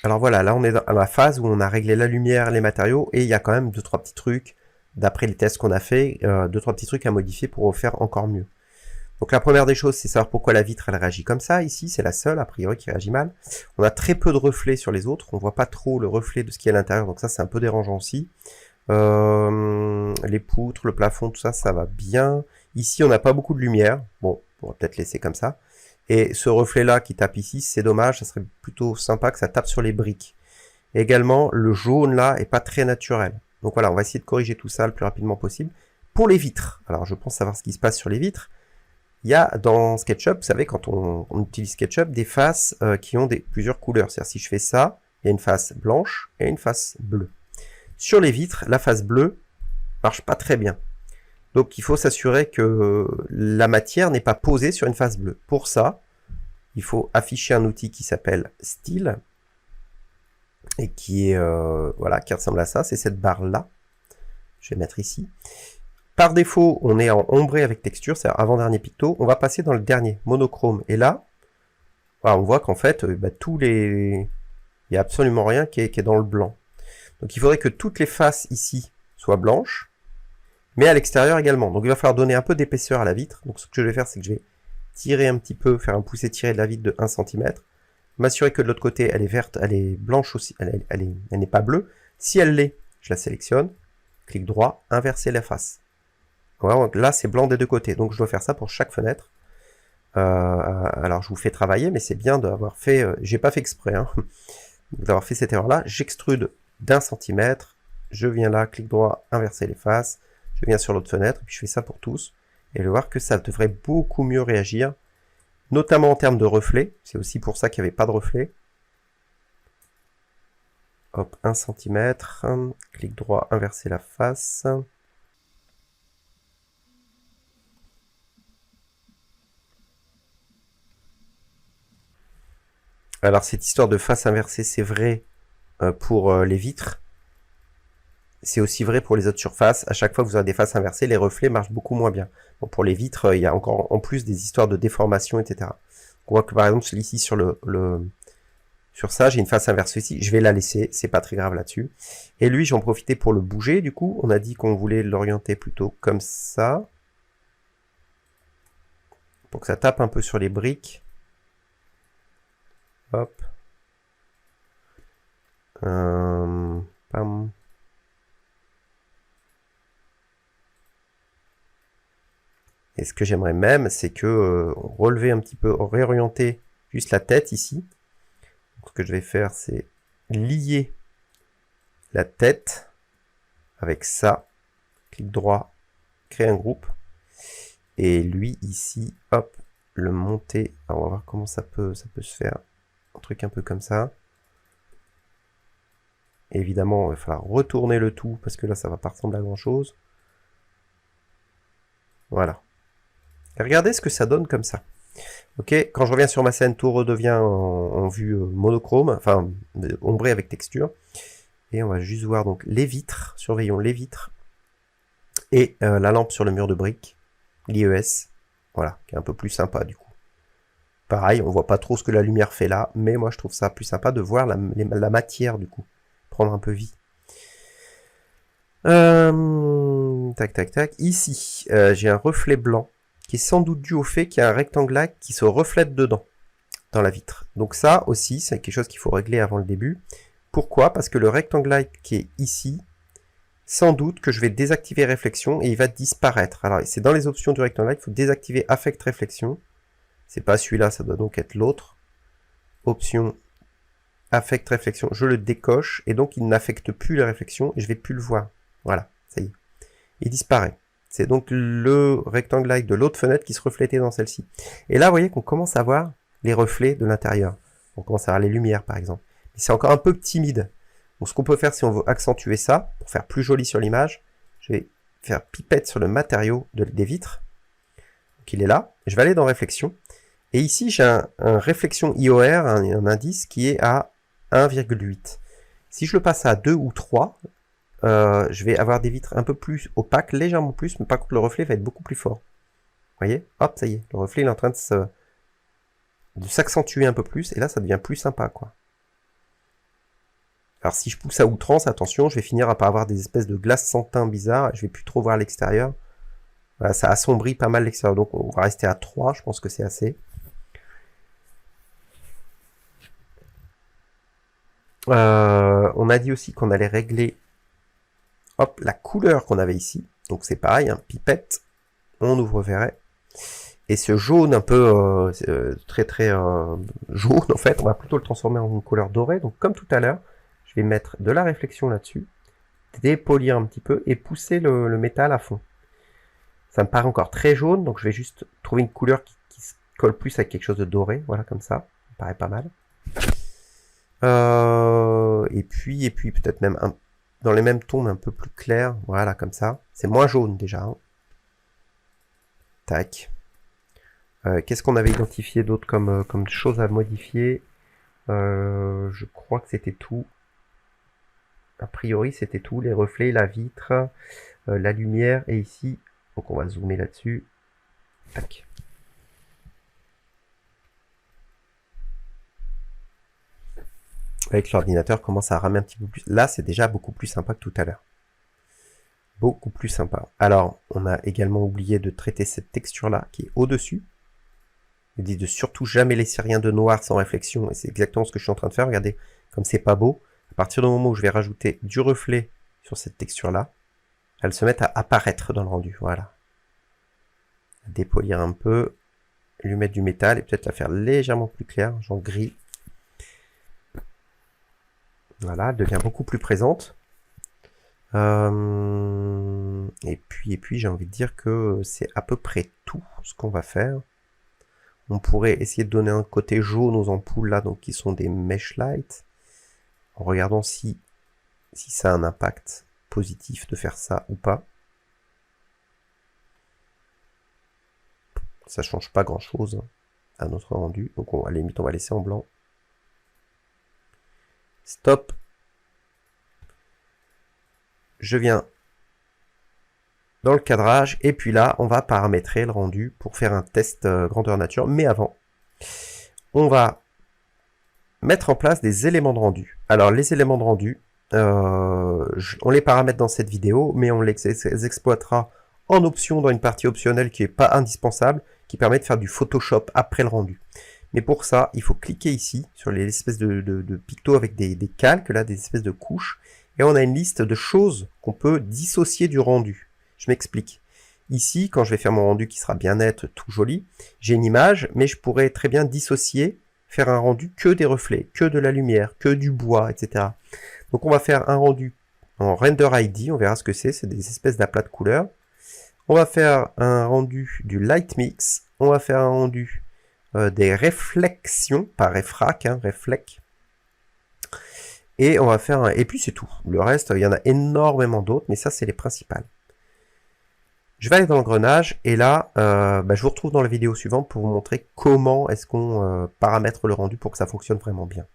Alors voilà, là on est dans la phase où on a réglé la lumière, les matériaux, et il y a quand même 2-3 petits trucs, d'après les tests qu'on a fait, 2-3 petits trucs à modifier pour faire encore mieux. Donc la première des choses, c'est savoir pourquoi la vitre elle réagit comme ça. Ici, c'est la seule, a priori, qui réagit mal. On a très peu de reflets sur les autres, on voit pas trop le reflet de ce qui est à l'intérieur, donc ça c'est un peu dérangeant aussi. Les poutres, le plafond, tout ça, ça va bien. Ici, on n'a pas beaucoup de lumière. Bon, on va peut-être laisser comme ça. Et ce reflet-là qui tape ici, c'est dommage, ça serait plutôt sympa que ça tape sur les briques. Et également, le jaune là est pas très naturel. Donc voilà, on va essayer de corriger tout ça le plus rapidement possible. Pour les vitres, alors je pense savoir ce qui se passe sur les vitres. Il y a dans SketchUp, vous savez, quand on utilise SketchUp, des faces qui ont plusieurs couleurs. C'est-à-dire si je fais ça, il y a une face blanche et une face bleue. Sur les vitres, la face bleue marche pas très bien. Donc il faut s'assurer que la matière n'est pas posée sur une face bleue. Pour ça, il faut afficher un outil qui s'appelle Style et qui est voilà, qui ressemble à ça. C'est cette barre là. Je vais mettre ici. Par défaut, on est en ombré avec texture, c'est avant-dernier picto. On va passer dans le dernier, monochrome. Et là, voilà, on voit qu'en fait, il n'y a absolument rien qui est dans le blanc. Donc il faudrait que toutes les faces ici soient blanches, mais à l'extérieur également. Donc il va falloir donner un peu d'épaisseur à la vitre. Donc ce que je vais faire, c'est que je vais tirer un petit peu, faire un poussé tiré de la vitre de 1 cm, m'assurer que de l'autre côté, elle est verte, elle est blanche aussi, elle n'est pas bleue. Si elle l'est, je la sélectionne, clic droit, inverser la face. Voilà, donc là, c'est blanc des deux côtés. Donc je dois faire ça pour chaque fenêtre. Alors je vous fais travailler, mais c'est bien d'avoir fait, j'ai pas fait exprès, hein, d'avoir fait cette erreur-là. J'extrude d'1 cm, je viens là, clic droit, inverser les faces, je viens sur l'autre fenêtre, et puis je fais ça pour tous, et je vais voir que ça devrait beaucoup mieux réagir, notamment en termes de reflets, c'est aussi pour ça qu'il n'y avait pas de reflets. Hop, 1 cm, clic droit, inverser la face. Alors cette histoire de face inversée, c'est vrai pour les vitres. C'est aussi vrai pour les autres surfaces. À chaque fois que vous avez des faces inversées, les reflets marchent beaucoup moins bien. Bon, pour les vitres, il y a encore en plus des histoires de déformation, etc. On voit que par exemple ici sur sur ça, j'ai une face inversée ici. Je vais la laisser, c'est pas très grave là-dessus. Et lui, j'en profitais pour le bouger. Du coup, on a dit qu'on voulait l'orienter plutôt comme ça, pour que ça tape un peu sur les briques. Hop. Pam. Et ce que j'aimerais même, c'est que relever un petit peu, réorienter juste la tête ici. Donc, ce que je vais faire, c'est lier la tête avec ça. Clic droit, créer un groupe. Et lui ici, hop, le monter. Alors, on va voir comment ça peut se faire. Un truc un peu comme ça. Et évidemment, il va falloir retourner le tout, parce que là, ça va pas ressembler à grand chose. Voilà. Et regardez ce que ça donne comme ça. Ok, quand je reviens sur ma scène, tout redevient en vue monochrome, enfin ombré avec texture. Et on va juste voir donc les vitres, surveillons les vitres, et la lampe sur le mur de briques, l'IES, voilà, qui est un peu plus sympa du coup. Pareil, on voit pas trop ce que la lumière fait là, mais moi je trouve ça plus sympa de voir la matière du coup, prendre un peu vie. Tac, tac, tac. Ici, j'ai un reflet blanc qui est sans doute dû au fait qu'il y a un rectangle qui se reflète dedans, dans la vitre. Donc ça aussi, c'est quelque chose qu'il faut régler avant le début. Pourquoi? Parce que le rectangle qui est ici, sans doute que je vais désactiver réflexion et il va disparaître. Alors c'est dans les options du rectangle, il faut désactiver affect réflexion. C'est pas celui-là, ça doit donc être l'autre. Option affect réflexion, je le décoche et donc il n'affecte plus les réflexions et je vais plus le voir. Voilà, ça y est. Il disparaît. C'est donc le rectangle de l'autre fenêtre qui se reflétait dans celle-ci. Et là, vous voyez qu'on commence à voir les reflets de l'intérieur. On commence à voir les lumières, par exemple. Mais c'est encore un peu timide. Donc, ce qu'on peut faire, si on veut accentuer ça, pour faire plus joli sur l'image, je vais faire pipette sur le matériau des vitres. Donc, il est là. Je vais aller dans réflexion. Et ici, j'ai un réflexion IOR, un indice qui est à 1,8. Si je le passe à 2 ou 3, je vais avoir des vitres un peu plus opaques, légèrement plus, mais par contre le reflet va être beaucoup plus fort. Vous voyez? Hop, ça y est, le reflet il est en train de s'accentuer un peu plus, et là ça devient plus sympa, quoi. Alors si je pousse à outrance, attention, je vais finir par avoir des espèces de glace sans teint bizarres, je vais plus trop voir l'extérieur. Voilà, ça assombrit pas mal l'extérieur, donc on va rester à 3, je pense que c'est assez. On a dit aussi qu'on allait régler hop, la couleur qu'on avait ici. Donc c'est pareil, hein, pipette, on ouvre verret. Et ce jaune un peu très jaune, en fait, on va plutôt le transformer en une couleur dorée. Donc comme tout à l'heure, je vais mettre de la réflexion là-dessus, dépolir un petit peu et pousser le métal à fond. Ça me paraît encore très jaune, donc je vais juste trouver une couleur qui se colle plus avec quelque chose de doré. Voilà, comme ça. Ça me paraît pas mal. Et puis peut-être même dans les mêmes tons, mais un peu plus clairs. Voilà, comme ça. C'est moins jaune déjà. Hein. Tac. Qu'est-ce qu'on avait identifié d'autre comme choses à modifier? Je crois que c'était tout. A priori, c'était tout. Les reflets, la vitre, la lumière. Et ici, donc on va zoomer là-dessus. Tac. Avec l'ordinateur, commence à ramer un petit peu plus. Là, c'est déjà beaucoup plus sympa que tout à l'heure. Beaucoup plus sympa. Alors, on a également oublié de traiter cette texture-là, qui est au-dessus. Il dit de surtout jamais laisser rien de noir sans réflexion, et c'est exactement ce que je suis en train de faire. Regardez, comme c'est pas beau, à partir du moment où je vais rajouter du reflet sur cette texture-là, elle se met à apparaître dans le rendu. Voilà. Dépolir un peu, lui mettre du métal, et peut-être la faire légèrement plus claire, genre gris. Voilà, elle devient beaucoup plus présente. Et puis j'ai envie de dire que c'est à peu près tout ce qu'on va faire. On pourrait essayer de donner un côté jaune aux ampoules là, donc qui sont des mesh lights, en regardant si ça a un impact positif de faire ça ou pas. Ça change pas grand chose à notre rendu, donc à la limite on va laisser en blanc. Stop. Je viens dans le cadrage, et puis là, on va paramétrer le rendu pour faire un test grandeur nature. Mais avant, on va mettre en place des éléments de rendu. Alors, les éléments de rendu, on les paramètre dans cette vidéo, mais on les exploitera en option dans une partie optionnelle qui n'est pas indispensable, qui permet de faire du Photoshop après le rendu. Mais pour ça, il faut cliquer ici, sur les espèces de pictos avec des calques, là, des espèces de couches, et on a une liste de choses qu'on peut dissocier du rendu. Je m'explique. Ici, quand je vais faire mon rendu qui sera bien net, tout joli, j'ai une image, mais je pourrais très bien dissocier, faire un rendu que des reflets, que de la lumière, que du bois, etc. Donc on va faire un rendu en Render ID, on verra ce que c'est des espèces d'aplats de couleurs. On va faire un rendu du Light Mix, on va faire un rendu des réflexions, pas réfrac, hein, réflec. Et on va faire et puis c'est tout. Le reste, il y en a énormément d'autres, mais ça c'est les principales. Je vais aller dans l'engrenage, et là, je vous retrouve dans la vidéo suivante pour vous montrer comment est-ce qu'on paramètre le rendu pour que ça fonctionne vraiment bien.